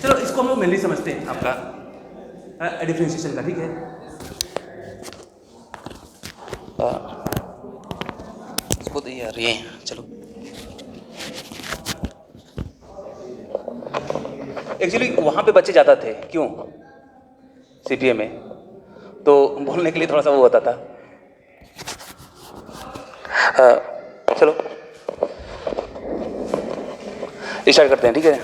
चलो इसको हम लोग मेनली समझते हैं आपका डिफरेंशिएशन का, ठीक है। इसको तो यार ये चलो एक्चुअली वहाँ पे बच्चे ज़्यादा थे, क्यों सीपीए में, तो बोलने के लिए थोड़ा सा वो होता था। चलो स्टार्ट करते हैं, ठीक है।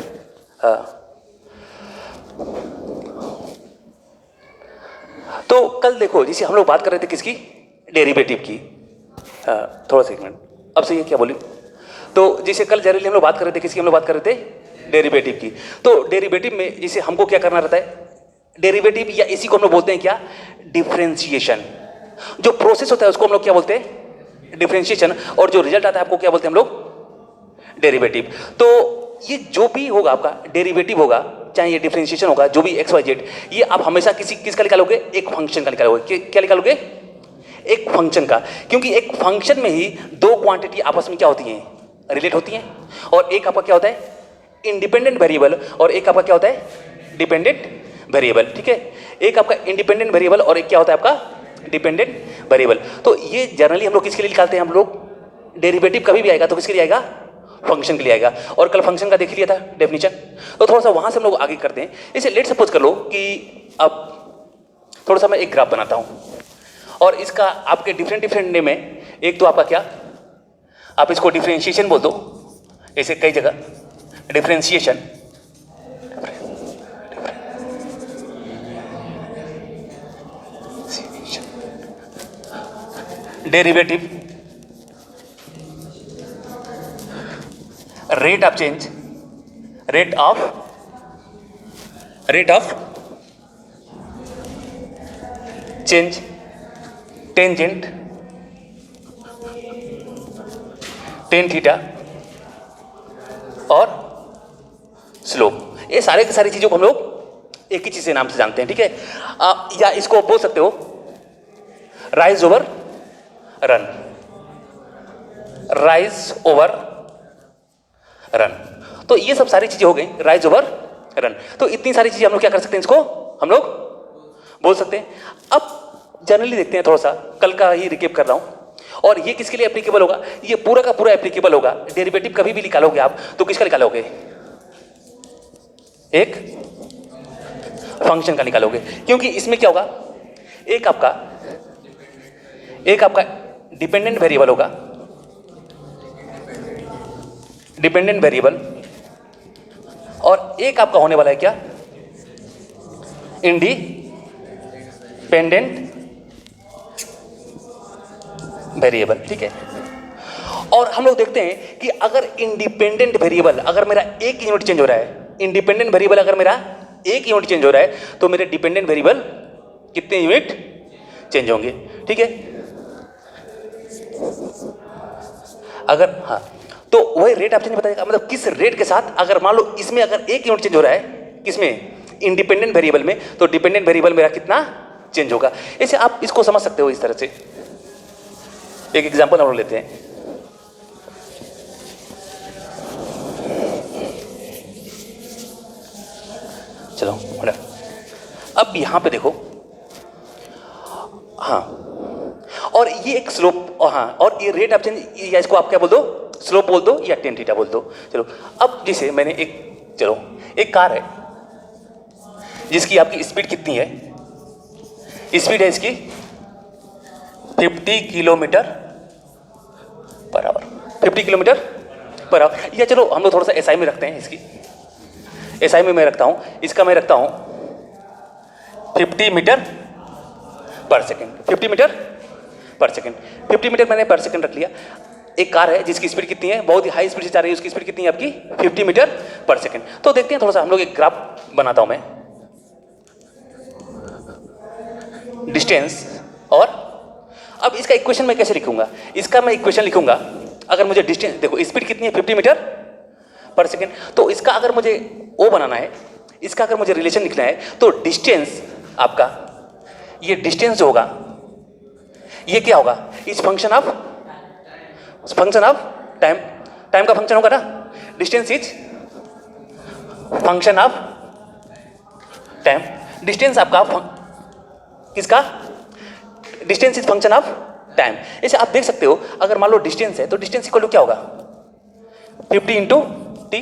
तो कल देखो जैसे हम लोग बात कर रहे थे किसकी, डेरिवेटिव की। थोड़ा सा एक मिनट, अब सही है क्या बोली। तो जैसे कल जनरली हम लोग बात कर रहे थे किसकी, हम लोग बात कर रहे थे डेरिवेटिव की। तो डेरिवेटिव में जैसे हमको क्या करना रहता है, डेरिवेटिव या इसी को हम लोग बोलते हैं क्या, डिफरेंशिएशन। जो प्रोसेस होता है उसको हम लोग क्या बोलते हैं, डिफरेंशिएशन, और जो रिजल्ट आता है आपको क्या बोलते हैं हम लोग, डेरिवेटिव। तो ये जो भी होगा आपका डेरिवेटिव होगा, चाहे ये डिफरेंशिएशन होगा, जो भी एक्स वाई जेड, ये आप हमेशा किसका निकालोगे, एक फंक्शन का निकालोगे। क्या निकालोगे, एक फंक्शन का। क्योंकि एक फंक्शन में ही दो क्वांटिटी आपस में क्या होती हैं, रिलेट होती हैं। और एक आपका क्या होता है, इंडिपेंडेंट वेरिएबल, और एक आपका क्या होता है, डिपेंडेंट वेरिएबल, ठीक है। एक आपका इंडिपेंडेंट वेरिएबल और एक क्या होता है आपका डिपेंडेंट वेरिएबल। तो ये जनरली हम लोग किसके लिए निकालते हैं, हम लोग डेरिवेटिव कभी भी आएगा तो किसके लिए आएगा, फंक्शन के लिए आएगा। और कल फंक्शन का देख लिया था डेफिनेशन, तो थोड़ा सा वहां से हम लोग आगे करते हैं। इसे लेट सपोज कर लो कि अब थोड़ा सा मैं एक ग्राफ बनाता हूं, और इसका आपके डिफरेंट नेम है। एक तो आपका क्या, आप इसको डिफरेंशिएशन बोल दो, ऐसे कई जगह differentiation, derivative, rate of change, rate of change, tangent, tan theta, और स्लोप। ये सारे की सारी चीजों को हम लोग एक ही चीज के नाम से जानते हैं, ठीक है। या इसको बोल सकते हो rise over run, rise over run. तो ये सब सारी चीजें हो गई, राइज ओवर रन। तो इतनी सारी चीजें हम लोग क्या कर सकते हैं, इसको हम लोग बोल सकते हैं। अब जनरली देखते हैं, थोड़ा सा कल का ही रिकेप कर रहा हूं, और ये किसके लिए एप्लीकेबल होगा, ये पूरा का पूरा एप्लीकेबल होगा। डेरिवेटिव कभी भी निकालोगे आप तो किसका निकालोगे, एक फंक्शन का निकालोगे। क्योंकि इसमें क्या होगा, एक आपका डिपेंडेंट वेरिएबल होगा, डिपेंडेंट वेरिएबल, और एक आपका होने वाला है क्या, इंडिपेंडेंट वेरिएबल, ठीक है। और हम लोग देखते हैं कि अगर इंडिपेंडेंट वेरिएबल, अगर मेरा एक यूनिट चेंज हो रहा है, इंडिपेंडेंट वेरिएबल अगर मेरा एक यूनिट चेंज हो रहा है, तो मेरे डिपेंडेंट वेरिएबल कितने यूनिट चेंज होंगे, ठीक है। अगर हाँ, तो वही रेट ऑफ चेंज बताएगा, मतलब किस रेट के साथ, अगर मान लो इसमें अगर एक यूनिट चेंज हो रहा है, किसमें, इंडिपेंडेंट वेरिएबल में, तो डिपेंडेंट वेरिएबल मेरा कितना चेंज होगा। ऐसे आप इसको समझ सकते हो इस तरह से। एक एग्जांपल हम लोग लेते हैं, चलो अब यहां पे देखो, हाँ, और ये एक स्लोप, हाँ, और ये रेट ऑफ चेंज, या इसको आप क्या बोल दो, स्लोप बोल दो या टेन थीटा बोल दो। चलो अब जैसे मैंने एक कार है जिसकी आपकी स्पीड कितनी है, स्पीड है इसकी 50 kilometre per hour, 50 kilometre per hour. या चलो हम लोग थोड़ा सा एसआई में रखते हैं, इसकी एसआई में मैं रखता हूं, इसका मैं रखता हूं 50 मीटर पर सेकेंड, 50 मीटर पर सेकेंड, 50 मीटर मैंने पर सेकेंड रख लिया। एक कार है जिसकी स्पीड कितनी है, बहुत ही हाई स्पीड से जा रही है, उसकी स्पीड कितनी है आपकी 50 मीटर पर सेकेंड। तो देखते हैं थोड़ा सा हम लोग, एक ग्राफ बनाता हूं मैं, डिस्टेंस, और अब इसका इक्वेशन मैं कैसे लिखूंगा, इसका मैं इक्वेशन लिखूंगा, अगर मुझे डिस्टेंस, देखो स्पीड कितनी है 50 मीटर पर सेकेंड, तो इसका अगर मुझे ओ बनाना है, इसका अगर मुझे रिलेशन लिखना है, तो डिस्टेंस आपका, ये डिस्टेंस जो होगा ये क्या होगा, इस फंक्शन ऑफ टाइम का फंक्शन होगा ना, distance is function of time, distance आपका किसका, distance is function of time. ऐसे आप देख सकते हो, अगर मान लो डिस्टेंस है तो डिस्टेंस इक्वल टू क्या होगा, 50 इंटू टी,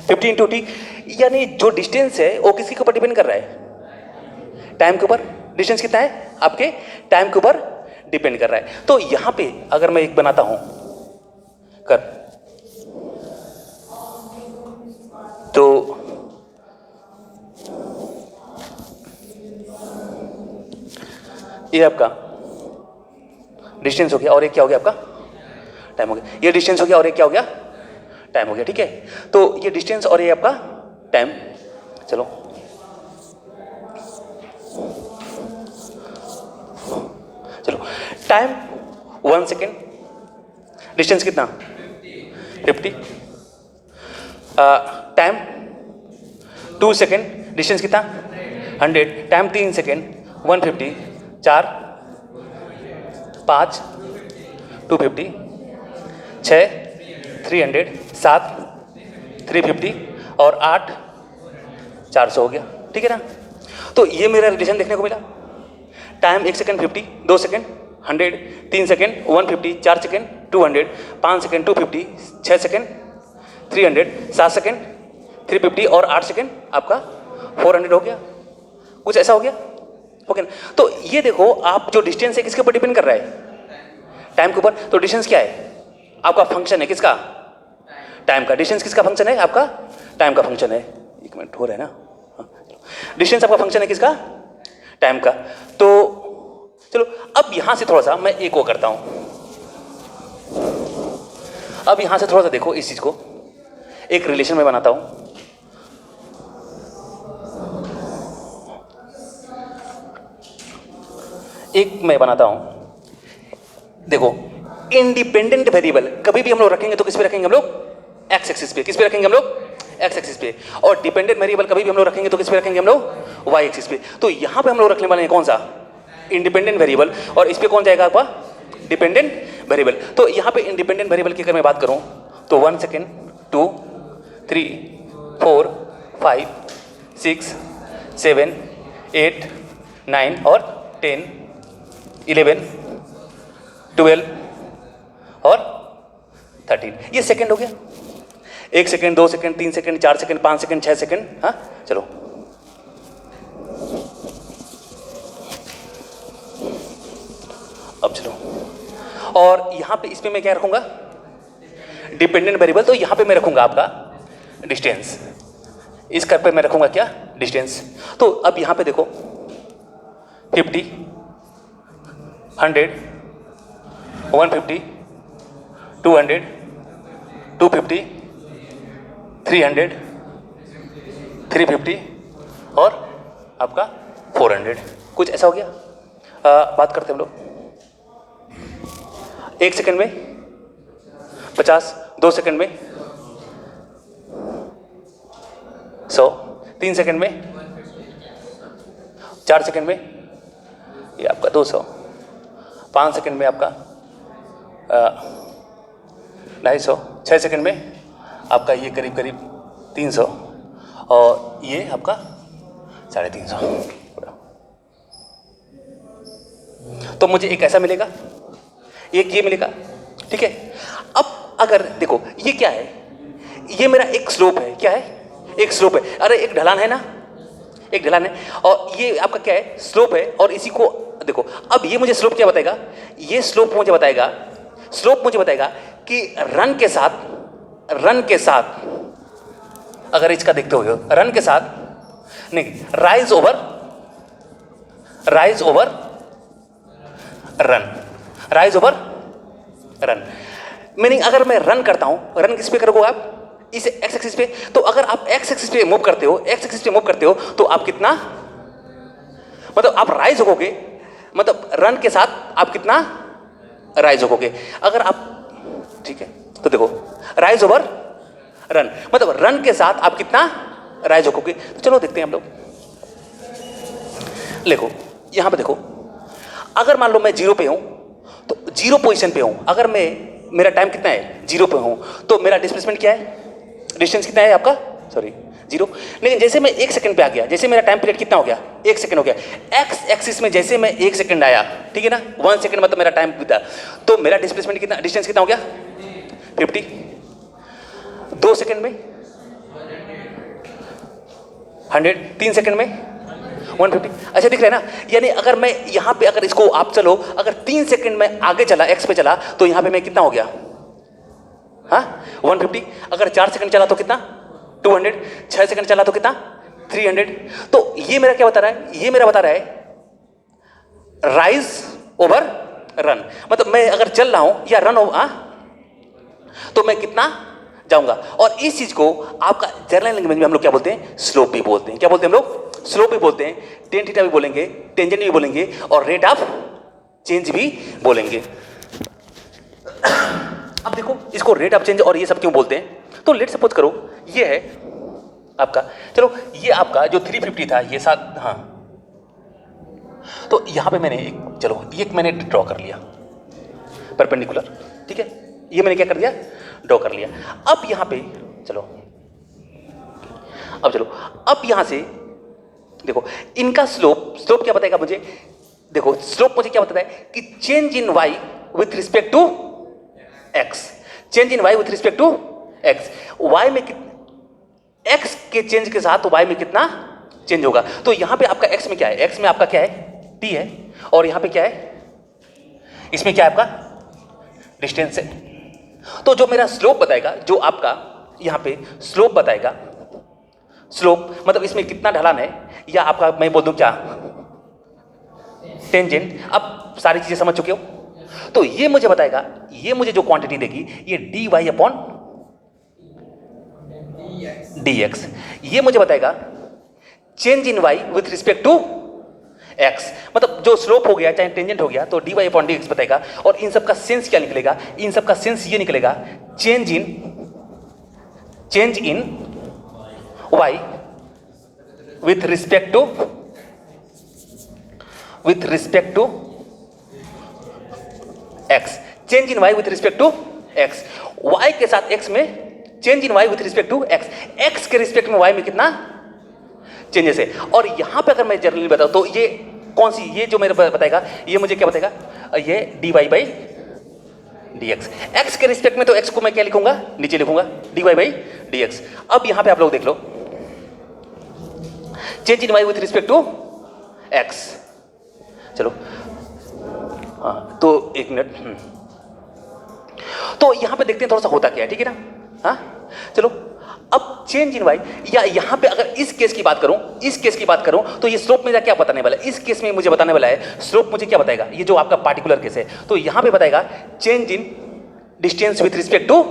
50 इंटू टी, यानी जो डिस्टेंस है वो किसके ऊपर डिपेंड कर रहा है, टाइम के ऊपर। डिस्टेंस कितना है आपके, टाइम के ऊपर डिपेंड कर रहा है। तो यहां पे अगर मैं एक बनाता हूं कर, तो ये आपका डिस्टेंस हो गया और एक क्या हो गया आपका, टाइम हो गया। ये डिस्टेंस हो गया और एक क्या हो गया, टाइम हो गया। ठीक है, तो ये डिस्टेंस और ये आपका टाइम। चलो चलो, टाइम 1 सेकेंड, डिस्टेंस कितना 50, टाइम 2 सेकेंड, डिस्टेंस कितना 100, टाइम 3 सेकेंड 150, 4 5 250, 6 300, 7 350 और 8 400 हो गया। ठीक है ना, तो ये मेरा रिलेशन देखने को मिला। Time 1 second 50, 2 second 100, 3 second 150, 4 second 200, 5 second 250, 6 second 300, 7 second 350 और 8 सेकेंड आपका 400 हो गया। कुछ ऐसा हो गया, ओके ना। तो ये देखो, आप जो डिस्टेंस है किसके ऊपर डिपेंड कर रहा है, टाइम के ऊपर। तो डिस्टेंस क्या है आपका, फंक्शन है किसका, टाइम का। डिस्टेंस किसका फंक्शन है आपका, टाइम का फंक्शन है। एक मिनट हो रहा है ना, डिस्टेंस आपका फंक्शन है किसका, टाइम का। तो चलो अब यहां से थोड़ा सा मैं एक वो करता हूं, अब यहां से थोड़ा सा देखो इस चीज को, एक रिलेशन में बनाता हूं। एक मैं बनाता हूं, देखो इंडिपेंडेंट वेरिएबल कभी भी हम लोग रखेंगे तो किस पे रखेंगे हम लोग, एक्स एक्सिस पे। किस पे रखेंगे हम लोग, एक्स एक्सिस पे। और डिपेंडेंट वेरिएबल कभी भी हम लोग रखेंगे तो किस पे रखेंगे हम लोग, वाई एक्सिस पे। तो यहां पे हम लोग रखने वाले हैं कौन सा, इंडिपेंडेंट वेरिएबल, और इस पे कौन जाएगा आपका, डिपेंडेंट वेरिएबल। तो यहां पे इंडिपेंडेंट वेरिएबल की अगर मैं बात करूं तो 1 सेकेंड 2 3 4 5 6 7 8 9 और 10 11 12 और 13, ये सेकंड हो गया। 1 second 2 second 3 second 4 second 5 second 6 second. हाँ चलो, अब चलो, और यहां पे इसमें मैं क्या रखूंगा, डिपेंडेंट वेरिएबल। तो यहां पे मैं रखूंगा आपका डिस्टेंस, इस कर पे मैं रखूंगा क्या, डिस्टेंस। तो अब यहां पे देखो 50 100 150 200 250 300 350 और आपका 400। कुछ ऐसा हो गया। बात करते हैं हम लोग 1 सेकंड में 50, 2 सेकंड में 100, 3 सेकंड में 4 सेकंड में ये आपका 200, 5 सेकंड में आपका 250, 6 सेकंड में आपका ये करीब करीब 300 और ये आपका 350। तो मुझे एक ऐसा मिलेगा, एक ये मिलेगा। ठीक है, अब अगर देखो ये क्या है, ये मेरा एक स्लोप है। क्या है, एक स्लोप है। अरे एक ढलान है ना, एक ढलान है, और ये आपका क्या है, स्लोप है। और इसी को देखो, अब ये मुझे स्लोप क्या बताएगा, ये स्लोप मुझे बताएगा, स्लोप मुझे बताएगा कि रन के साथ अगर इसका देखते हो, रन के साथ नहीं, राइज ओवर रन। मीनिंग अगर मैं रन करता हूं, रन किस पे करोगे आप, इस एक्स एक्सिस पे। तो अगर आप एक्स एक्सिस पे मूव करते हो, तो आप कितना, मतलब आप राइज होगे, मतलब रन के साथ आप कितना राइज होगे। अगर आप, ठीक है, तो देखो राइज ओवर रन, मतलब रन के साथ आप कितना राइज होगे। तो चलो देखते हैं हम लोग। देखो यहां पे देखो, अगर मान लो मैं 0 पे हूं, तो 0 पोजीशन पे हूं, अगर मेरा टाइम कितना है 0 पे हूं, तो मेरा डिस्प्लेसमेंट क्या है, डिस्टेंस कितना है आपका, सॉरी 0। लेकिन जैसे मैं 1 सेकंड पे आ गया, जैसे मेरा टाइम पीरियड कितना हो गया, 1 सेकंड हो गया, एक्स एक्सिस में जैसे मैं 1 सेकंड आया, ठीक है ना, 1 सेकंड मतलब मेरा टाइम बीता, तो मेरा डिस्प्लेसमेंट कितना, डिस्टेंस कितना हो गया 50। 2 सेकंड में 100, 3 सेकंड में 150। अच्छा दिख रहा है ना, यानी अगर मैं यहां पे, अगर इसको आप चलो, अगर 3 सेकंड में आगे चला, एक्स पे चला, तो यहां पे मैं कितना हो गया, हाँ 150। अगर 4 सेकंड चला तो कितना 200, 6 सेकंड चला तो कितना 300। तो ये मेरा क्या बता रहा है, ये मेरा बता रहा है राइज ओवर रन, मतलब मैं अगर चल रहा हूं या रन हो तो मैं कितना जाऊंगा। और इस चीज को आपका जर्नल लैंग्वेज में हम लोग क्या बोलते हैं, स्लोप भी बोलते हैं। क्या बोलते हैं हम लोग, स्लोप भी बोलते हैं, टेन थीटा भी बोलेंगे, टेंजेंट भी बोलेंगे, और रेट ऑफ चेंज भी बोलेंगे। अब देखो इसको रेट ऑफ चेंज और ये सब क्यों बोलते हैं, तो लेट सपोज करो ये है आपका, चलो ये आपका जो 350 था ये साथ, हाँ, तो यहां पे मैंने एक, चलो एक मैंने ड्रॉ कर लिया परपेंडिकुलर, ठीक है, ये मैंने क्या कर दिया, ड्रॉ कर लिया। अब यहां पे चलो, अब चलो, अब यहां से देखो इनका स्लोप, स्लोप क्या बताएगा मुझे, देखो स्लोप मुझे क्या बताता है कि change in Y with respect to X, change in Y with respect to X, Y में एक्स के चेंज के साथ वाई में कितना चेंज होगा। तो यहां पे आपका एक्स में क्या है, एक्स में आपका क्या है, टी है, और यहां पे क्या है, इसमें क्या है आपका डिस्टेंस है। तो जो मेरा स्लोप बताएगा, जो आपका यहां पे स्लोप बताएगा, स्लोप मतलब इसमें कितना ढलान है, या आपका मैं बोल दूं क्या टेंजेंट। अब सारी चीजें समझ चुके हो, तो ये मुझे बताएगा, ये मुझे जो क्वांटिटी देगी ये dy अपॉन dx, ये मुझे बताएगा change in y with respect to x, मतलब जो स्लोप हो गया चाहे टेंजेंट हो गया, तो dy अपॉन dx बताएगा। और इन सब का सेंस क्या निकलेगा, इन सब का सेंस ये निकलेगा change in y with respect to x, change in y with respect to x, y के साथ x में change in y with respect to x, x के रिस्पेक्ट में y में कितना चेंजेस है। और यहां पे अगर मैं जनरली बताऊं तो ये कौन सी, ये जो मेरे बताएगा, ये मुझे क्या बताएगा, ये dy बाई dx, x के रिस्पेक्ट में, तो x को मैं क्या लिखूंगा, नीचे लिखूंगा dy बाई dx। अब यहां पे आप लोग देख लो change in y with respect to x, चलो हाँ, तो एक मिनट, तो यहां पे देखते हैं थोड़ा सा होता क्या है, ठीक है ना, हाँ चलो। अब चेंज इन वाई, या यहां पे अगर इस केस की बात करूं, इस केस की बात करूं, तो ये स्लोप मेरा क्या बताने वाला है, इस केस में मुझे बताने वाला है स्लोप मुझे क्या बताएगा, ये जो आपका पार्टिकुलर केस है, तो यहां पे बताएगा change in distance with respect to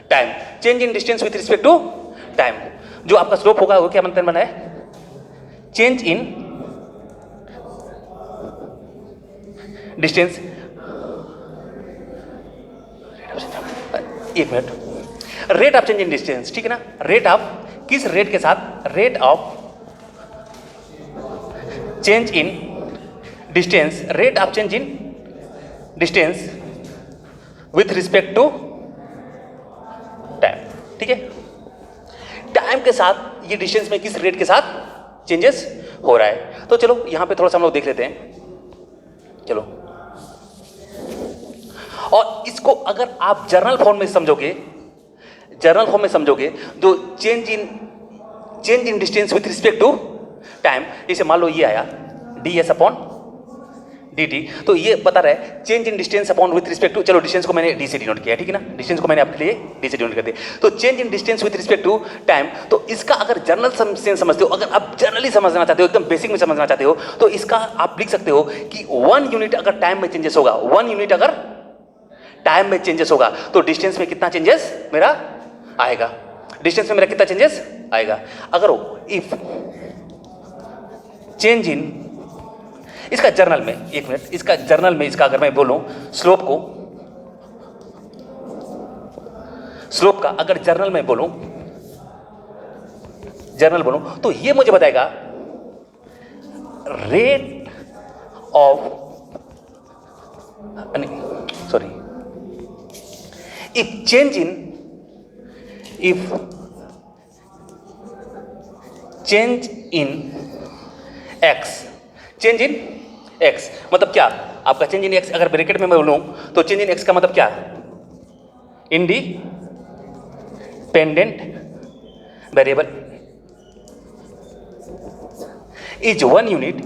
time, change in distance with respect to time, जो आपका स्लोप होगा वो क्या मतलब बना है, चेंज इन डिस्टेंस, एक minute, rate of change in distance, ठीक है ना, रेट ऑफ, किस रेट के साथ, rate of change in distance, rate of change in distance with respect to time, ठीक है, टाइम के साथ ये डिस्टेंस में किस रेट के साथ चेंजेस हो रहा है। तो चलो यहां पे थोड़ा सा हम लोग देख लेते हैं, चलो, और इसको अगर आप जर्नल फॉर्म में समझोगे, जर्नल फॉर्म में समझोगे, जो change in distance with respect to time, जैसे मान लो ये आया ds अपॉन dt, तो ये बता रहा है change in distance upon with respect to, चलो डिस्टेंस को मैंने d से डिनोट किया, ठीक है ना, डिस्टेंस को मैंने आपके लिए d से डिनोट कर दिया, तो change in distance with respect to time. तो इसका अगर जर्नल सेंस समझते हो, अगर आप जर्नली समझना चाहते हो, एकदम बेसिक में समझना चाहते हो, तो इसका आप लिख सकते हो कि 1 यूनिट अगर टाइम में चेंजेस होगा, 1 यूनिट अगर टाइम में चेंजेस होगा, तो डिस्टेंस में कितना चेंजेस मेरा आएगा, डिस्टेंस में मेरा कितना चेंजेस आएगा। अगर इफ चेंज इन, इसका जर्नल में, एक मिनट, इसका जर्नल में, इसका अगर मैं बोलूं स्लोप को, स्लोप का अगर जर्नल में बोलूं, जर्नल बोलूं, तो ये मुझे बताएगा rate of, sorry, if change in change in x, change in x मतलब क्या आपका चेंज इन एक्स, अगर ब्रैकेट में मैं बोलूँ तो चेंज इन एक्स का मतलब क्या, independent variable is one unit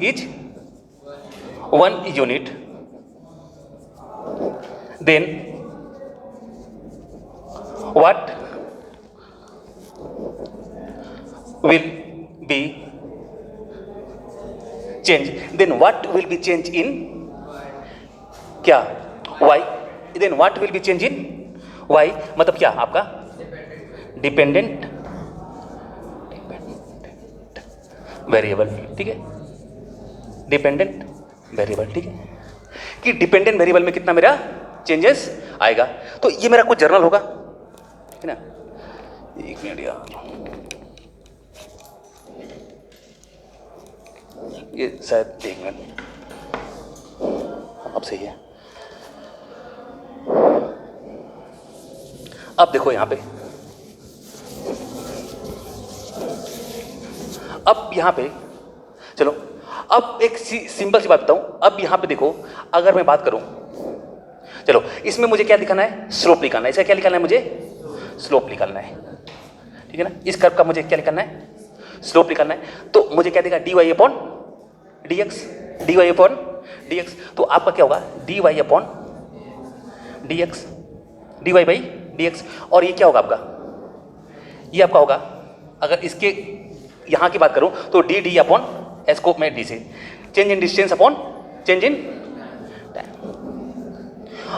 then what will be change, then what will be change in क्या y, then what will be change in y मतलब क्या आपका डिपेंडेंट वेरिएबल, ठीक है, डिपेंडेंट वेरिएबल, ठीक है, कि डिपेंडेंट वेरिएबल में कितना मेरा चेंजेस आएगा। तो ये मेरा कुछ जर्नल होगा, है ना, एक मिनट यार, ये शायद एक मिनट, अब सही है। अब देखो यहाँ पे, अब यहाँ पे चलो, अब एक सिंपल सी बात बताऊं, अब यहाँ पे देखो, अगर मैं बात करूं, चलो इसमें मुझे क्या दिखाना है, स्लोप निकालना है, इसका क्या निकालना है मुझे, स्लोप निकालना है, ठीक है ना, इस कर्व का मुझे क्या निकालना है, स्लोप निकालना है। तो मुझे क्या देगा, dy upon dx, dy upon dx, तो आपका क्या होगा, dy upon dx, dy by dx, और ये क्या होगा आपका, ये आपका होगा, अगर इसके यहाँ की बात करूं तो डी अपॉन एस को मैं डी से, change in distance upon change in time,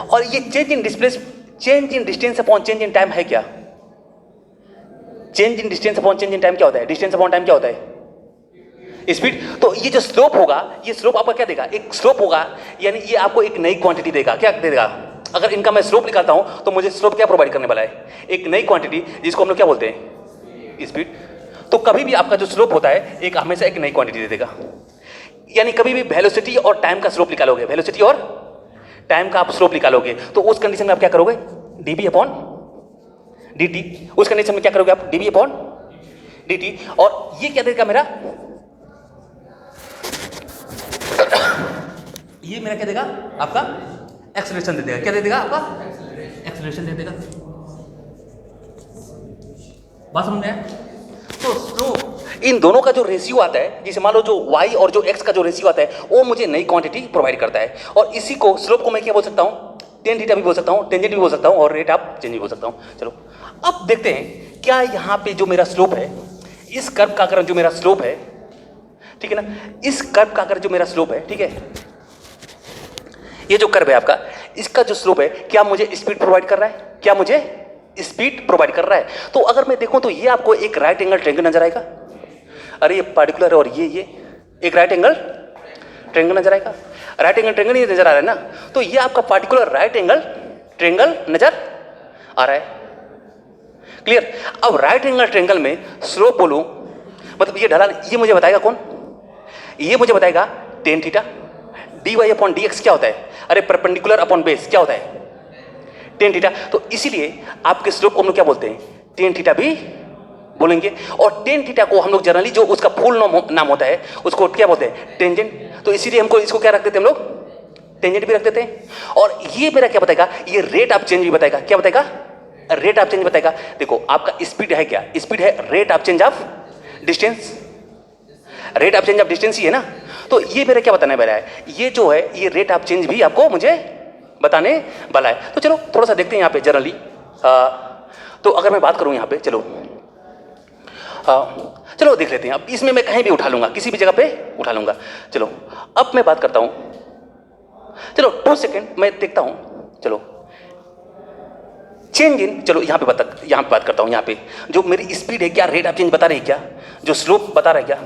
और ये change in distance upon change in time है क्या, change in distance upon change in time क्या होता है, डिस्टेंस अपॉन टाइम क्या होता है, स्पीड। तो ये जो स्लोप होगा, ये स्लोप आपका क्या देगा, एक स्लोप होगा, यानी ये आपको एक नई क्वांटिटी देगा, क्या देगा, अगर इनका मैं स्लोप निकालता हूं तो मुझे स्लोप क्या प्रोवाइड करने वाला है, एक नई क्वांटिटी, जिसको हम लोग क्या बोलते हैं, स्पीड। तो कभी भी आपका जो स्लोप होता है, एक हमेशा एक नई क्वांटिटी दे देगा, यानी कभी भी वेलोसिटी और टाइम का स्लोप निकालोगे, वेलोसिटी और टाइम का आप स्लोप निकालोगे, तो उस कंडीशन में आप क्या करोगे, dv अपॉन dt, उस कंडीशन में क्या करोगे आप, dv अपॉन dt, और ये क्या देगा मेरा, ये मेरा क्या देगा आपका एक्सेलरेशन दे देगा, क्या दे देगा आपका एक्सेलरेशन दे देगा, बात समझ में आया। तो इन दोनों का जो रेशियो आता है, जैसे मान लो जो y और जो x का जो रेशियो आता है, वो मुझे नई क्वांटिटी प्रोवाइड करता है, और इसी को स्लोप को मैं क्या बोल सकता हूँ, टेन थीटा भी बोल सकता हूँ, टेंजेंट भी बोल सकता हूँ, और रेट ऑफ चेंज भी बोल सकता हूँ। चलो अब देखते हैं क्या यहाँ पे जो मेरा स्लोप है, इस कर्व का अगर जो मेरा स्लोप है, ठीक है ना, इस कर्व का अगर जो मेरा स्लोप है, ठीक है, ये जो कर्व है आपका, इसका जो स्लोप है, क्या मुझे स्पीड प्रोवाइड कर रहा है, क्या मुझे स्पीड प्रोवाइड कर रहा है। तो अगर मैं देखूं तो ये आपको एक राइट एंगल ट्रायंगल नजर आएगा, अरे ये पार्टिकुलर है, और ये एक राइट एंगल ट्रायंगल नजर आएगा, राइट एंगल ट्रायंगल ये नजर आ रहा है ना, तो ये आपका पार्टिकुलर राइट एंगल ट्रायंगल नजर आ रहा है, क्लियर। अब राइट एंगल ट्रायंगल में स्लोप बोलूं, मतलब ये ढलान, ये मुझे बताएगा कौन, ये मुझे बताएगा tan theta, dy upon dx क्या होता है, अरे परपेंडिकुलर अपॉन बेस क्या होता है, टेन थीटा। तो इसीलिए आपके स्लोप को हम लोग क्या बोलते हैं, टेन थीटा भी बोलेंगे, और टेन थीटा को हम लोग जनरली जो उसका फुल नाम होता है उसको क्या बोलते हैं, टेंजेंट। तो इसीलिए हमको इसको क्या रख देते हैं हम लोग, टेंजेंट भी रख देते हैं। और ये मेरा क्या बताएगा, ये रेट ऑफ चेंज भी बताएगा, क्या बताएगा, रेट ऑफ चेंज बताएगा। देखो आपका स्पीड है क्या, स्पीड है rate of change of distance, rate of change of distance ही है ना। तो ये मेरा क्या बताने वाला है, ये जो है ये रेट ऑफ चेंज भी आपको मुझे बताने वाला है। तो चलो थोड़ा सा देखते हैं यहाँ पे जनरली। तो अगर मैं बात करूँ यहाँ पे, चलो चलो देख लेते हैं। अब इसमें मैं कहीं भी उठा लूँगा, किसी भी जगह पे उठा लूँगा। चलो अब मैं बात करता हूँ, चलो 2 सेकेंड मैं देखता हूँ। चलो चेंज इन, चलो यहाँ पे बात करता हूँ। यहाँ पे जो मेरी स्पीड है क्या रेट ऑफ चेंज बता रही है क्या, जो स्लोप बता रहा है क्या,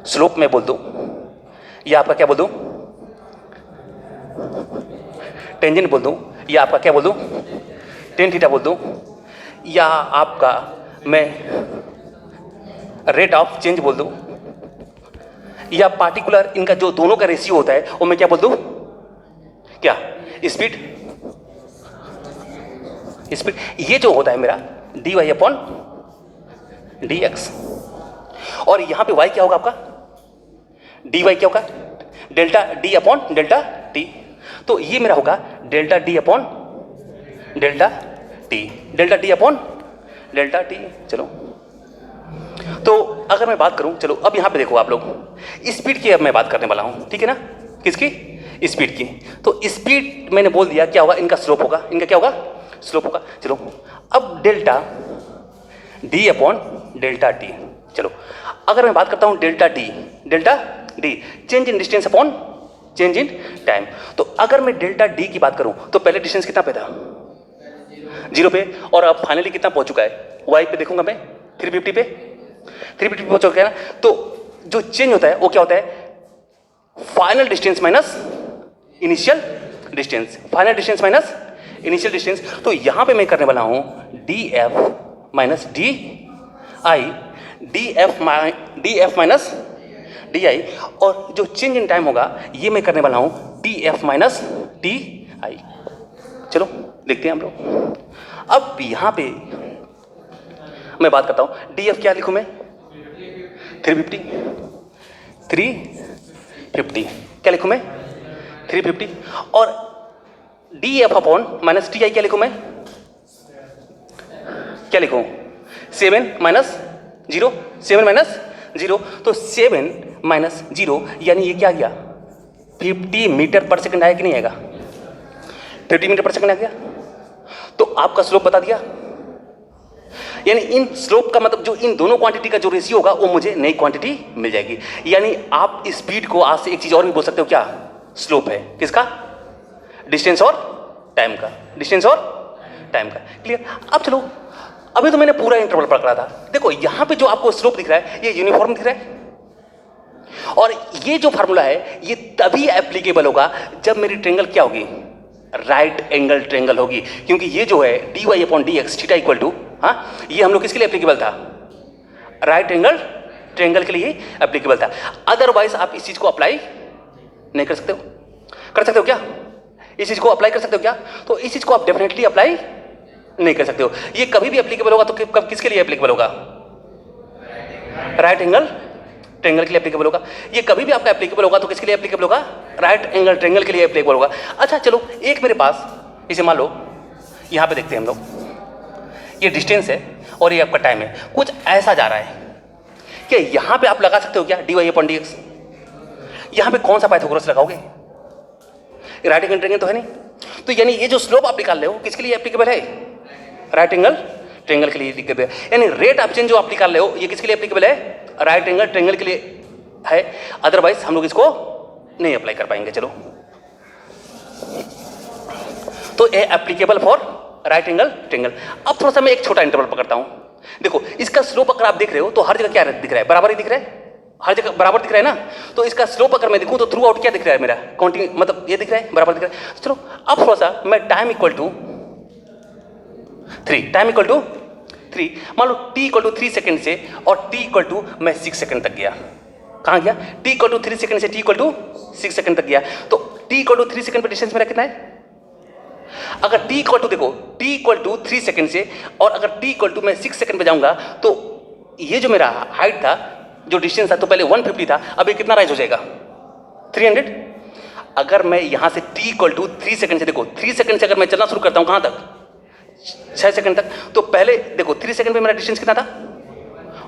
स्लोप मैं बोल दूँ या आपका क्या बोल दूँ, टेंजेंट बोल दूँ, या आपका क्या बोल दूँ, टेन थीटा बोल दूँ, या आपका मैं रेट ऑफ चेंज बोल दूँ, या पार्टिकुलर इनका जो दोनों का रेशियो होता है वो मैं क्या बोल दूँ, क्या स्पीड। ये जो होता है मेरा dy अपॉन dx, और यहाँ पे y क्या होगा आपका, dy क्या होगा, delta d upon delta t। तो ये मेरा होगा delta d upon delta t, delta d upon delta t। चलो तो अगर मैं बात करूं, चलो अब यहाँ पे देखो आप लोग, स्पीड की अब मैं बात करने वाला हूँ, ठीक है ना, किसकी, स्पीड की। तो स्पीड मैंने बोल दिया क्या होगा, इनका स्लोप होगा, इनका क्या होगा, स्लोप होगा। चलो अब delta d upon delta t। चलो अगर मैं बात करता हूँ delta d, delta d change in distance upon change in time. तो अगर मैं डेल्टा d की बात करूँ तो पहले डिस्टेंस कितना पे था, 0 पे, और अब फाइनली कितना पहुंच चुका है, y पे देखूंगा मैं 350 पे, 350 पहुंच चुका है ना। तो जो चेंज होता है वो क्या होता है, final distance minus initial distance, final distance minus initial distance. तो यहां पे मैं करने वाला हूं df minus D I, df minus D I, और जो चेंज इन टाइम होगा ये मैं करने वाला हूं df माइनस टी आई। चलो देखते हैं हम लोग। अब यहां पे मैं बात करता हूं df क्या लिखूं मैं, 350, 350 क्या लिखूं मैं, 350, और df upon minus T I क्या लिखूं मैं, क्या लिखूं, 7 माइनस 0, 7 माइनस 0। तो 7 माइनस 0 यानी ये क्या गया, 50 मीटर पर सेकंड आया कि नहीं आएगा, 50 मीटर पर सेकंड आ गया। तो आपका स्लोप बता दिया, यानी इन स्लोप का मतलब जो इन दोनों क्वांटिटी का जो रेशियो होगा वो मुझे नई क्वांटिटी मिल जाएगी। यानी आप स्पीड को आज से एक चीज और भी बोल सकते हो, क्या, स्लोप है, किसका, डिस्टेंस और टाइम का, डिस्टेंस और टाइम का। क्लियर। अब चलो, अभी तो मैंने पूरा इंटरवल पकड़ा था, देखो यहां पे जो आपको स्लोप दिख रहा है ये यूनिफॉर्म दिख रहा है, और ये जो फार्मूला है ये तभी एप्लीकेबल होगा जब मेरी ट्रेंगल क्या होगी, राइट एंगल ट्रेंगल होगी। क्योंकि ये जो है D Y upon D X theta equal to, हाँ, ये हम लोग किसके लिए एप्लीकेबल था, राइट एंगल ट्रेंगल के लिए एप्लीकेबल था। अदरवाइज आप इस चीज को अप्लाई नहीं कर सकते हो, कर सकते हो क्या, इस चीज को अप्लाई कर सकते हो क्या, तो इस चीज को आप डेफिनेटली अप्लाई नहीं कर सकते हो। ये कभी भी एप्लीकेबल होगा तो कब किसके लिए एप्लीकेबल होगा, राइट एंगल ट्रेंगल के लिए एप्लीकेबल होगा। ये कभी भी आपका एप्लीकेबल होगा तो किसके लिए एप्लीकेबल होगा, राइट एंगल ट्रेंगल के लिए एप्लीकेबल होगा। अच्छा चलो, एक मेरे पास इसे मान लो यहां पे देखते हैं हम लोग, ये डिस्टेंस है और ये आपका टाइम है, कुछ ऐसा जा रहा है कि यहां पे आप लगा सकते हो क्या, D Y upon D X. यहां पे कौन सा पाइथागोरस लगाओगे, राइट एंगल ट्रेंगल तो है नहीं, तो यानी ये जो स्लोप आप निकाल रहे हो किसके लिए एप्लीकेबल है, राइट एंगल ट्रेंगल के लिए एप्लीकेबल है। यानी रेट ऑफ चेंज जो आप निकाल रहे हो ये किसके लिए एप्लीकेबल है, राइट एंगल ट्रेंगल के लिए है। अदरवाइज हम लोग इसको नहीं अप्लाई कर पाएंगे। चलो, तो ये applicable for right angle triangle. अब थोड़ा सा मैं एक छोटा इंटरवल पकड़ता हूं, देखो इसका स्लोप अगर आप देख रहे हो तो हर जगह क्या दिख रहा है, बराबर ही दिख रहा है, हर जगह बराबर दिख रहा है ना। तो इसका स्लोप अगर मैं देखूं तो थ्रू आउट क्या दिख रहा है मेरा, काउंटिंग मतलब ये दिख रहा है, बराबर दिख रहा है। चलो अब थोड़ा सा मैं time equal to 3, time equal to 3, मान लो t इक्वल टू 3 सेकंड से और t इक्वल टू मैं 6 सेकंड तक गया, कहाँ गया, t इक्वल टू 3 सेकंड से t इक्वल टू 6 सेकंड तक गया। तो t इक्वल टू 3 सेकंड पे डिस्टेंस मेरा कितना है, अगर t इक्वल टू देखो t इक्वल टू 3 सेकंड से और अगर t इक्वल टू मैं 6 सेकंड पे जाऊंगा तो ये जो मेरा हाइट था, जो डिस्टेंस था, तो पहले 150 था, अब ये कितना राइज हो जाएगा, 300। अगर मैं यहां से t इक्वल टू 3 सेकंड से, देखो 3 सेकंड से अगर मैं चलना शुरू करता हूं कहां तक, 6 सेकंड तक, तो पहले देखो 3 सेकंड पे मेरा डिस्टेंस कितना था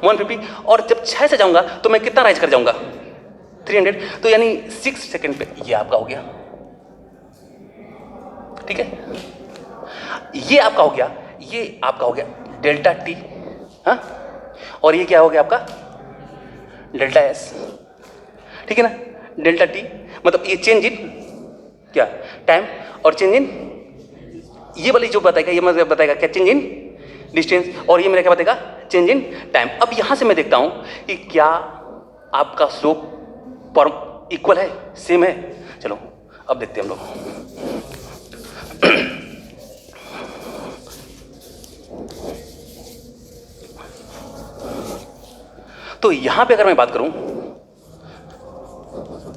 150, और जब 6 से जाऊंगा तो मैं कितना राइज कर जाऊंगा 300। तो यानी 6 सेकंड पे ये आपका हो गया, ठीक है, ये आपका हो गया, ये आपका हो गया डेल्टा टी, हाँ, और ये क्या हो गया आपका डेल्टा एस, ठीक है ना। डेल्टा टी मतलब ये चेंज इन क्या टाइम, और चेंज इन ये वाली जो बताएगा, ये मतलब बताएगा क्या, चेंज इन डिस्टेंस, और ये मेरा क्या बताएगा, चेंज इन टाइम। अब यहां से मैं देखता हूं कि क्या आपका स्लोप पर इक्वल है, सेम है। चलो अब देखते हैं हम लोग। तो यहां पे अगर मैं बात करूं,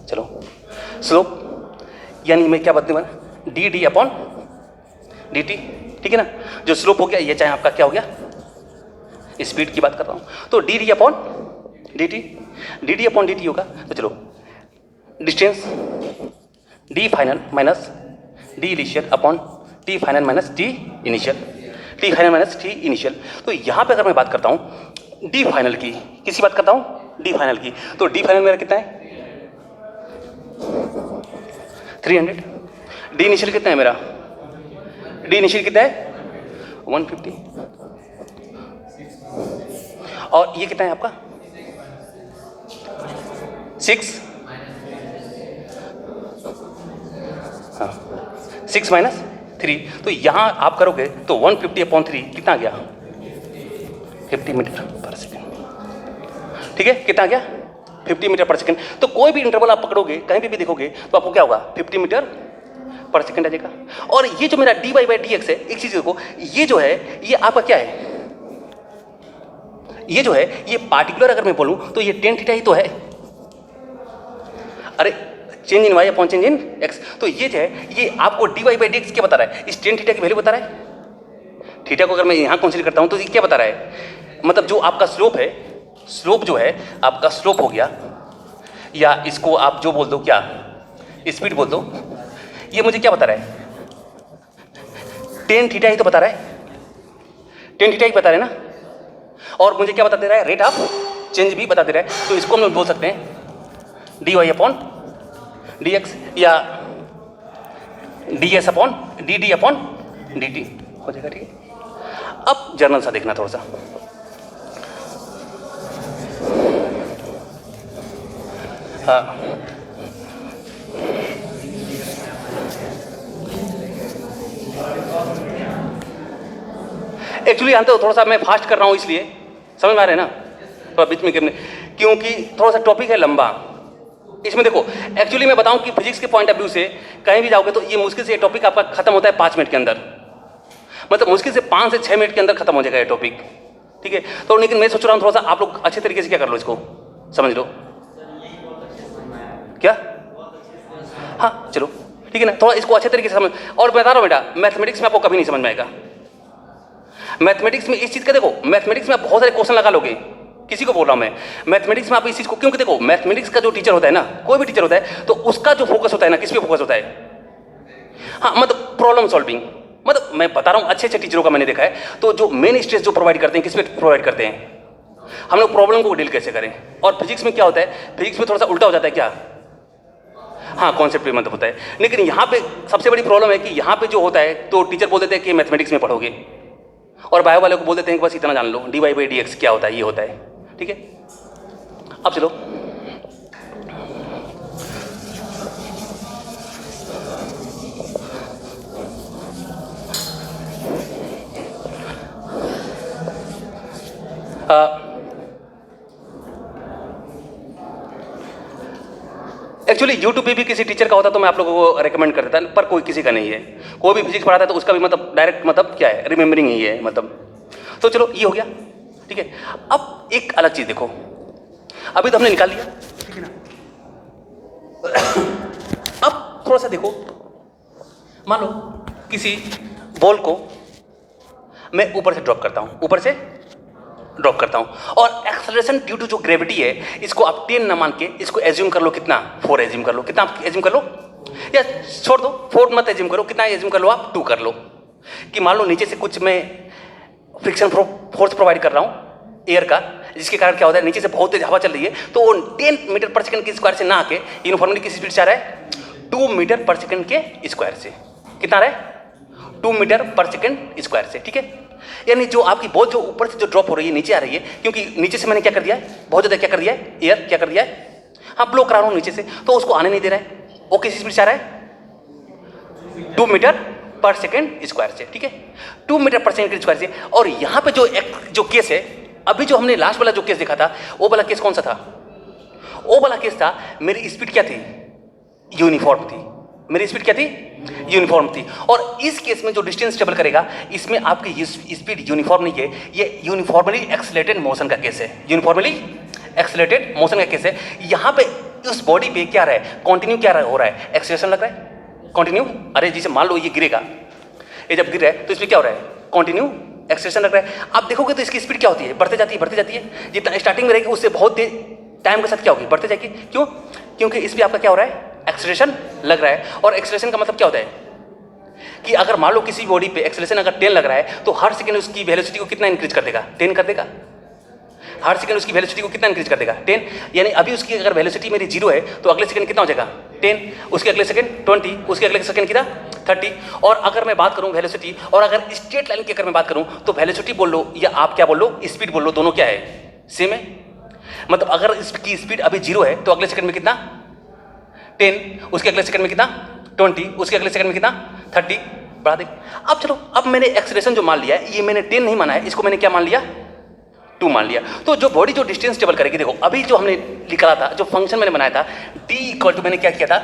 चलो स्लोप यानी मैं क्या बताने वाला, D d upon d T, ठीक है ना। जो स्लोप हो गया ये चाहे आपका क्या हो गया, स्पीड की बात कर रहा हूं, तो D d upon d T upon d T होगा। तो चलो distance D final minus D initial upon T final minus T initial, T final minus T initial. तो यहाँ पे अगर मैं बात करता हूँ डी फाइनल की, किसी बात करता हूँ डी फाइनल की, तो डी फाइनल मेरा कितना है 300। डी इनिशियल कितना है मेरा, डी इनिशियल कितना है 150, और ये कितना है आपका 6, हाँ 6 माइनस 3। तो यहाँ आप करोगे तो 150 अपॉन 3 कितना आ गया 50 मीटर पर सेकेंड। ठीक है, कितना आ गया 50 मीटर पर सेकेंड। तो कोई भी इंटरवल आप पकड़ोगे कहीं पे भी देखोगे तो आपको क्या होगा 50 मीटर पर सेकेंड आ जाएगा। और ये जो मेरा dy बाई डी एक्स है, एक चीज देखो, ये जो है ये आपका क्या है, ये जो है ये पार्टिकुलर अगर मैं बोलूं तो ये टेन थीटा ही तो है। अरे change in Y upon change in X, तो ये जो है ये आपको dy बाई डी एक्स क्या बता रहा है, इस टेन थीटा की वैल्यू बता रहा है। थीटा को अगर मैं यहाँ कंसीडर करता हूँ तो ये क्या बता रहा है, मतलब जो आपका स्लोप है, स्लोप जो है आपका स्लोप हो गया, या इसको आप जो बोल दो क्या स्पीड बोल दो, ये मुझे क्या बता रहा है टेन थीटा ही तो बता रहा है, टेन थीटा ही बता रहे हैं ना। और मुझे क्या बता दे रहा है, रेट ऑफ चेंज भी बता दे रहा है। तो इसको हम लोग बोल सकते हैं d Y upon D x या d s upon d d upon d t हो जाएगा। ठीक है, अब जर्नल सा देखना थोड़ा सा। हाँ एक्चुअली जानते हो थोड़ा सा मैं फास्ट कर रहा हूँ इसलिए, समझ में आ रहा है ना, थोड़ा बीच में गिरने, क्योंकि थोड़ा सा टॉपिक है लंबा। इसमें देखो एक्चुअली मैं बताऊं कि फिजिक्स के पॉइंट ऑफ व्यू से कहीं भी जाओगे तो ये मुश्किल से ये टॉपिक आपका खत्म होता है 5 मिनट के अंदर, मतलब मुश्किल से 5 से 6 मिनट के अंदर खत्म हो जाएगा ये टॉपिक। ठीक है, तो लेकिन मैं सोच रहा हूँ थोड़ा सा आप लोग अच्छे तरीके से क्या कर लो, इसको समझ लो। क्या, हाँ चलो ठीक है ना, थोड़ा इसको अच्छे तरीके से समझ। और बता रहा हूँ बेटा, मैथमेटिक्स में आपको कभी नहीं समझ में आएगा। मैथमेटिक्स में इस चीज़ का देखो, मैथमेटिक्स में आप बहुत सारे क्वेश्चन लगा लोगे, किसी को बोल रहा हूँ मैं, मैथमेटिक्स में आप इस चीज़ को, क्योंकि देखो मैथमेटिक्स का जो टीचर होता है ना, कोई भी टीचर होता है, तो उसका जो फोकस होता है ना, किस पे फोकस होता है, हाँ मतलब प्रॉब्लम सॉल्विंग। मतलब मैं बता रहा हूँ अच्छे अच्छे टीचरों का मैंने देखा है, तो जो मेन स्ट्रेस जो प्रोवाइड करते हैं, किस पे प्रोवाइड करते हैं, हम लोग प्रॉब्लम को डील कैसे करें। और फिजिक्स में क्या होता है, फिजिक्स में थोड़ा सा उल्टा हो जाता है क्या, हाँ कॉन्सेप्ट पे मतलब होता है। लेकिन यहाँ पे सबसे बड़ी प्रॉब्लम है कि यहाँ पे जो होता है तो टीचर बोल देते हैं कि मैथमेटिक्स में पढ़ोगे, और बायो वाले को बोल देते हैं कि बस इतना जान लो d y by d x क्या होता है, ये होता है। ठीक है, अब चलो एक्चुअली यूट्यूब पे भी किसी टीचर का होता तो मैं आप लोगों को रेकमेंड कर देता, पर कोई किसी का नहीं है। कोई भी फिजिक्स पढ़ाता है तो उसका भी मतलब डायरेक्ट मतलब क्या है, रिमेंबरिंग ही है मतलब। तो चलो ये हो गया, ठीक है। अब एक अलग चीज देखो, अभी तो हमने निकाल लिया, ठीक है ना। अब थोड़ा सा देखो, मान लो किसी बॉल को मैं ऊपर से ड्रॉप करता हूं, ऊपर से ड्रॉप करता हूं, और एक्सेलरेशन ड्यू टू जो ग्रेविटी है, इसको आप 10 ना मान के इसको एज्यूम कर लो, कितना 4 एज्यूम कर लो, कितना एज्यूम कर लो, या छोड़ दो 4 मत एज्यूम करो, कितना एज्यूम कर लो आप 2 कर लो, कि मान लो नीचे से कुछ मैं फ्रिक्शन फोर्स प्रोवाइड कर रहा हूं एयर का, जिसके कारण क्या होता है, नीचे से बहुत तेज हवा चल रही है, तो वो 10 मीटर पर सेकंड के स्क्वायर से ना आके यूनिफॉर्मली किस स्पीड से आ रहा है, 2 मीटर पर सेकंड के स्क्वायर से। कितना आ रहा है, 2 मीटर पर सेकंड स्क्वायर से। ठीक है, यानी जो आपकी बॉल जो ऊपर से जो ड्रॉप हो रही है नीचे आ रही है, क्योंकि नीचे से मैंने क्या कर दिया है, बहुत ज़्यादा क्या कर दिया है, एयर क्या कर दिया है, हाँ ब्लो करा रहा हूँ नीचे से, तो उसको आने नहीं दे रहा है, वो किस स्पीड से आ रहा है, 2 मीटर पर सेकंड स्क्वायर से। ठीक है, 2 मीटर पर सेकंड स्क्वायर से। और यहाँ पे जो केस है, अभी जो हमने लास्ट वाला जो केस देखा था, वो वाला केस कौन सा था, वो वाला केस था मेरी स्पीड क्या थी, यूनिफॉर्म थी, मेरी स्पीड क्या थी, यूनिफॉर्म थी। और इस केस में जो डिस्टेंस ट्रेवल करेगा, इसमें आपकी स्पीड यूनिफॉर्म नहीं है, ये यूनिफॉर्मली एक्सेलरेटेड मोशन का केस है, यूनिफॉर्मली एक्सेलरेटेड मोशन का केस है। यहाँ पे उस बॉडी पे क्या रहा है, कंटिन्यू क्या हो रहा है, एक्सेलरेशन लग रहा है, कंटिन्यू। अरे जैसे मान लो ये गिरेगा, ये जब गिर रहा है तो इसमें क्या हो रहा है, कंटिन्यू एक्सेलरेशन लग रहा है, आप देखोगे तो इसकी स्पीड क्या होती है, बढ़ते जाती है, बढ़ते जाती है, जितना स्टार्टिंग में रहेगी उससे बहुत तेज टाइम के साथ क्या होगी, बढ़ते जाएगी। क्यों? क्योंकि इस पर आपका क्या हो रहा है, एक्सेलरेशन लग रहा है। और एक्सेलरेशन का मतलब क्या होता है कि अगर मान लो किसी बॉडी पे एक्सेलरेशन अगर 10 लग रहा है तो हर सेकंड उसकी वेलोसिटी को कितना इंक्रीज कर देगा, 10 कर देगा। हर सेकंड उसकी वेलोसिटी को कितना इंक्रीज कर देगा, 10। यानी अभी उसकी अगर वेलोसिटी मेरी 0 है तो अगले सेकंड कितना हो जाएगा, 10, उसके अगले सेकंड 20, उसके अगले सेकंड कितना, 30। और अगर मैं बात करूं वेलोसिटी, और अगर स्ट्रेट लाइन की अगर मैं बात करूं तो वेलोसिटी बोल लो या आप क्या बोल लो, स्पीड बोल लो, दोनों क्या है, सेम है। मतलब अगर इसकी स्पीड अभी 0 है तो अगले सेकंड में कितना, 10, उसके अगले सेकंड में कितना, 20, उसके अगले सेकंड में कितना, 30, बढ़ा दे। अब चलो, अब मैंने एक्सेलरेशन जो मान लिया है, ये मैंने 10 नहीं माना है, इसको मैंने क्या मान लिया, 2 मान लिया। तो जो बॉडी जो डिस्टेंस टेबल करेगी, देखो अभी जो हमने निकाला था, जो फंक्शन मैंने बनाया था d इक्वल टू, मैंने क्या किया था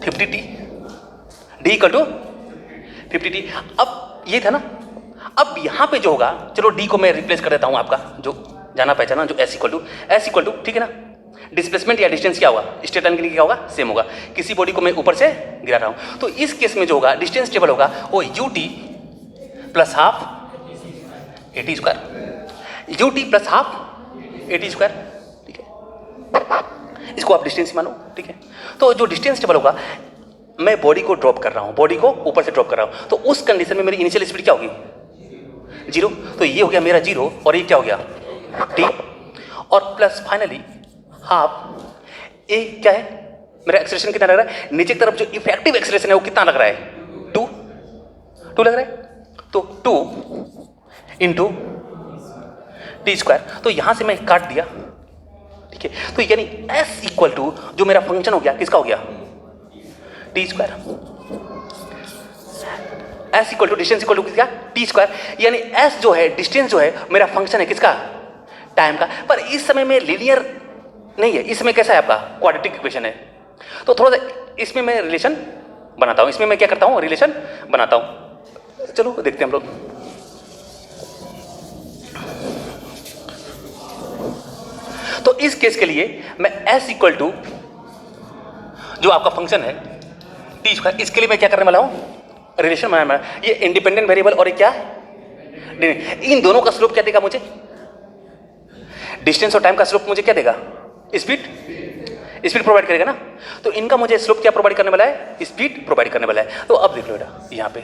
50t, d equal to 50t। अब ये था ना, अब यहां पे जो होगा, चलो d को मैं रिप्लेस कर देता हूं, आपका जो जाना पहचाना, जो s इक्वल टू, ठीक है ना, डिस्प्लेसमेंट या डिस्टेंस क्या होगा, स्ट्रेट लाइन के लिए क्या होगा, सेम होगा। किसी बॉडी को मैं ऊपर से गिरा रहा हूं, तो इस केस में जो होगा डिस्टेंस टेबल होगा वो ut plus half AT square, ut plus half AT square, ठीक है, इसको आप डिस्टेंस मानो, ठीक है। तो जो डिस्टेंस टेबल होगा, मैं बॉडी को ड्रॉप कर रहा हूं, बॉडी को ऊपर से ड्रॉप कर रहा हूं, तो उस कंडीशन में मेरी इनिशियल स्पीड क्या होगी, 0। तो ये हो गया मेरा 0, और ये क्या हो गया t, और प्लस फाइनली हाफ ए क्या है, मेरा एक्सेलरेशन कितना लग रहा है, नीचे की तरफ जो इफेक्टिव एक्सेलरेशन है वो कितना लग रहा है, 2 लग रहा है। तो 2 इंटू टी स्क्वायर, तो यहां से मैं काट दिया, ठीक है। तो यानी s इक्वल टू जो मेरा फंक्शन हो गया, किसका हो गया, T square, s equal to distance equal to किसका, टी स्क्वायर। यानी s जो है, डिस्टेंस जो है, मेरा फंक्शन है किसका, टाइम का। पर इस समय में लीनियर नहीं है, इसमें कैसा है आपका, क्वाड्रेटिक इक्वेशन है। तो थोड़ा सा इसमें मैं रिलेशन बनाता हूं, इसमें मैं क्या करता हूं, रिलेशन बनाता हूं। चलो देखते हैं हम लोग। तो इस केस के लिए मैं s इक्वल टू जो आपका फंक्शन है टी स्क्वायर, इसके लिए मैं क्या करने वाला हूं, रिलेशन बनाने वाला। ये इंडिपेंडेंट वेरिएबल और ये क्या, इन दोनों का स्लोप क्या देगा मुझे, डिस्टेंस और टाइम का स्लोप मुझे क्या देगा, स्पीड प्रोवाइड करेगा ना। तो इनका मुझे स्लोप क्या प्रोवाइड करने वाला है, स्पीड प्रोवाइड करने वाला है। तो अब देख लो बेटा, यहां पे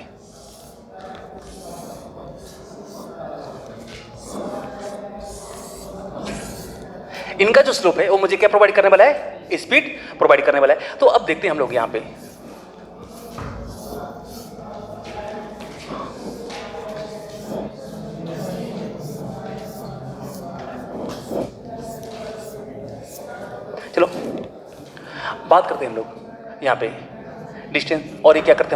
इनका जो स्लोप है वो मुझे क्या प्रोवाइड करने वाला है, स्पीड प्रोवाइड करने वाला है। तो अब देखते हैं हम लोग यहां पे, चलो बात करते हैं हम लोग यहां पे डिस्टेंस, और ये क्या करते हैं